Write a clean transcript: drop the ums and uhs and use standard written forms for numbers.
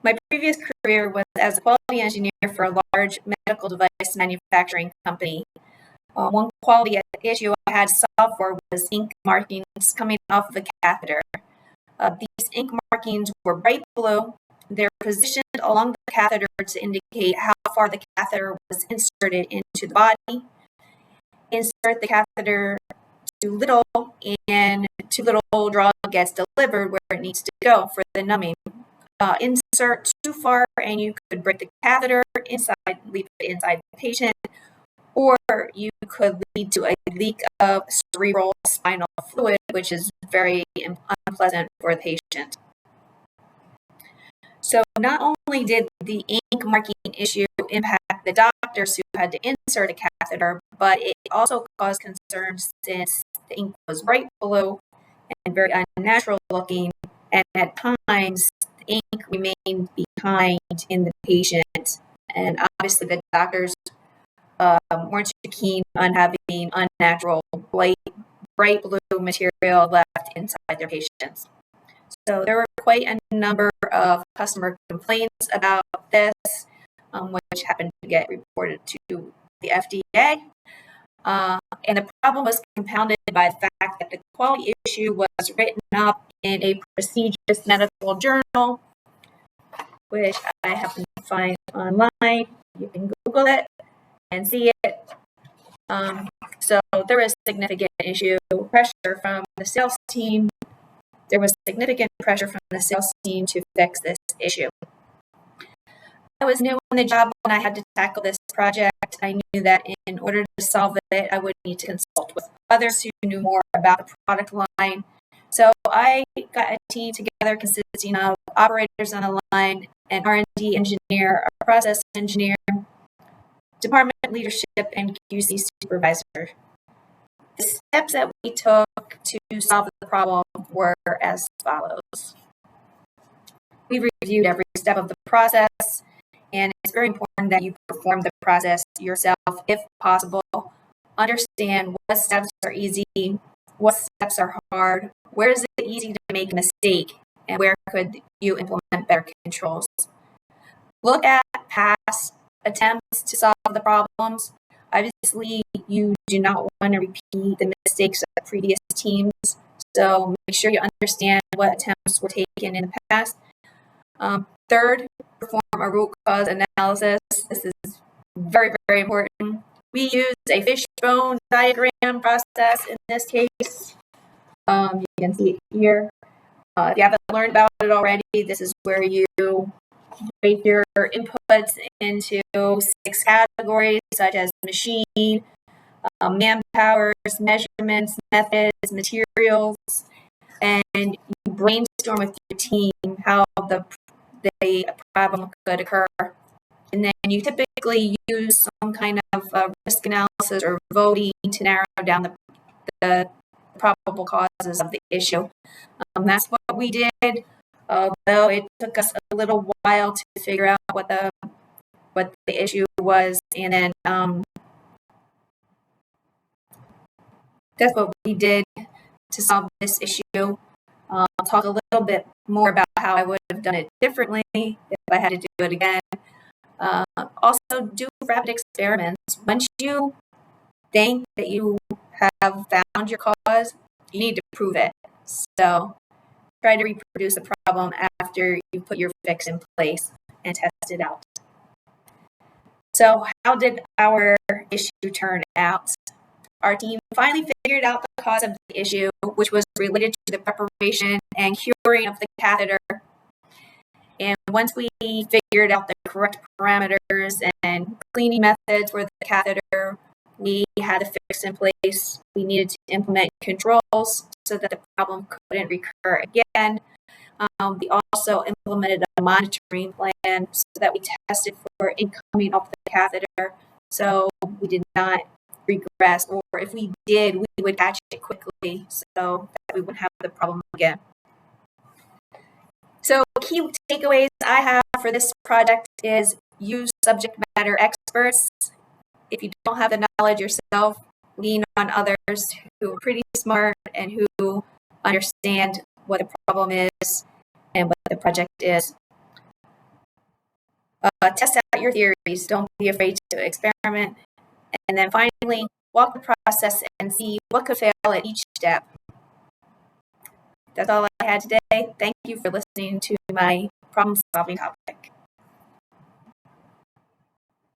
My previous career was as a quality engineer for a large medical device manufacturing company. One quality issue I had to solve for was ink markings coming off of a catheter. These ink markings were bright blue. They're positioned along the catheter to indicate how far the catheter was inserted into the body. Insert the catheter too little, and too little drug gets delivered where it needs to go for the numbing. Insert too far, and you could break the catheter inside, leave it inside the patient, or you could lead to a leak of cerebral spinal fluid, which is very unpleasant for the patient. So not only did the ink marking issue impact the doctors who had to insert a catheter, but it also caused concerns since the ink was bright blue and very unnatural looking, and at times the ink remained behind in the patient. And obviously the doctors weren't too keen on having unnatural bright blue material left inside their patients. So there were quite a number of customer complaints about this, which happened to get reported to the FDA. And the problem was compounded by the fact that the quality issue was written up in a prestigious medical journal, which I happen to find online. You can Google it and see it. So there was significant pressure from the sales team. There was significant pressure from the sales team to fix this issue. I was new on the job when I had to tackle this project. I knew that in order to solve it, I would need to consult with others who knew more about the product line. So I got a team together consisting of operators on the line, an R&D engineer, a process engineer, department leadership, and QC supervisor. The steps that we took to solve the problem were as follows. We reviewed every step of the process, and it's very important that you perform the process yourself if possible. Understand what steps are easy, what steps are hard, where is it easy to make a mistake, and where could you implement better controls. Look at past attempts to solve the problems. Obviously, you do not want to repeat the mistakes of previous teams, so make sure you understand what attempts were taken in the past. Third, perform a root cause analysis. This is very, very important. We use a fishbone diagram process in this case. You can see it here. If you haven't learned about it already, this is where you break your inputs into 6 categories, such as machine, manpowers, measurements, methods, materials, and you brainstorm with your team how the problem could occur. And then you typically use some kind of risk analysis or voting to narrow down the probable causes of the issue. That's what we did, although it took us a little while to figure out what the issue was, and then that's what we did to solve this issue. I'll talk a little bit more about how I would have done it differently if I had to do it again. Also, do rapid experiments. Once you think that you have found your cause, you need to prove it. So try to reproduce the problem after you put your fix in place and test it out. So how did our issue turn out? Our team finally figured out the cause of the issue, which was related to the preparation and curing of the catheter. And once we figured out the correct parameters and cleaning methods for the catheter, we had the fix in place. We needed to implement controls so that the problem couldn't recur again. We also implemented a monitoring plan so that we tested for ink coming off the catheter, so we did not regress, or if we did, we would catch it quickly so that we wouldn't have the problem again. So key takeaways I have for this project is use subject matter experts. If you don't have the knowledge yourself, lean on others who are pretty smart and who understand what the problem is and what the project is. Test out your theories. Don't be afraid to experiment. And then finally, walk the process and see what could fail at each step. That's all I had today. Thank you for listening to my problem-solving topic.